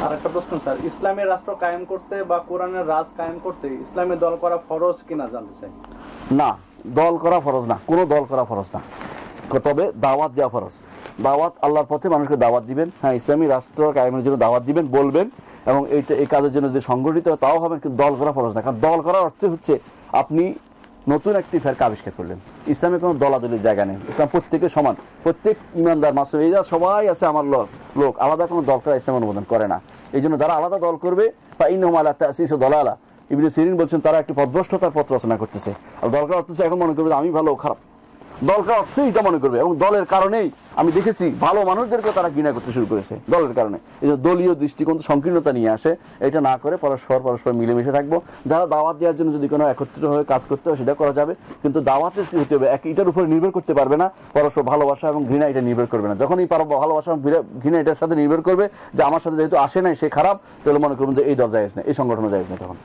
আর একটা প্রশ্ন স্যার, ইসলামী রাষ্ট্র কায়েম করতে বা কোরআনের রাজ কায়েম করতে ইসলামী দল করা ফরজ কিনা জানতে চাই। না, দল করা ফরজ না, কোনো দল করা ফরজ না, তবে দাওয়াত দেওয়া ফরজ। দাওয়াত, আল্লাহর পথে মানুষকে দাওয়াত দিবেন, হ্যাঁ ইসলামী রাষ্ট্র কায়েমের জন্য দাওয়াত দিবেন, বলবেন, এবং এই কাজের জন্য যদি সংগঠিত হয় তাও হবে, কিন্তু দল করা ফরজ না। কারণ দল করার অর্থ হচ্ছে আপনি নতুন একটি ফেরকা আবিষ্কার করলেন। ইসলামে কোনো দলাদলির জায়গা নেই, ইসলাম প্রত্যেকে সমান, প্রত্যেক ইমানদার মাসুম, এই যা সবাই আছে আমার লোক, আলাদা কোনো দল করা ইসলাম অনুমোদন করে না। এই জন্য যারা আলাদা দল করবে বা ইন্নাহুম আলা তাসিস দলালা, ইবনে সিরিন বলছেন তারা একটি পথভ্রষ্টতার পথ রচনা করতেছে। আর দল করার অর্থ এখন মনে করবে আমি ভালো খারাপ, দল করার অর্থই এটা মনে করবে, এবং দলের কারণেই আমি দেখেছি ভালো মানুষদেরকে তারা ঘৃণা করতে শুরু করেছে দলের কারণে। এই যে দলীয় দৃষ্টিকোণ সংকীর্ণতা নিয়ে আসে, এটা না করে পরস্পর মিলেমিশে থাকবো। যারা দাওয়াত দেওয়ার জন্য যদি কোনো একত্রিত হয়ে কাজ করতে হয় সেটা করা যাবে, কিন্তু দাওয়াতের কি হতে হবে, এটার উপরে নির্ভর করতে পারবে না। পরস্পর ভালোবাসা এবং ঘৃণা এটা নির্ভর করবে না। যখনই ভালোবাসা এবং ঘৃণা এটার সাথে নির্ভর করবে যে আমার সাথে যেহেতু আসে নাই সে খারাপ, তাহলে মনে করবেন যে এই দল জায়েজ না, এই সংগঠন জায়েজ না তখন।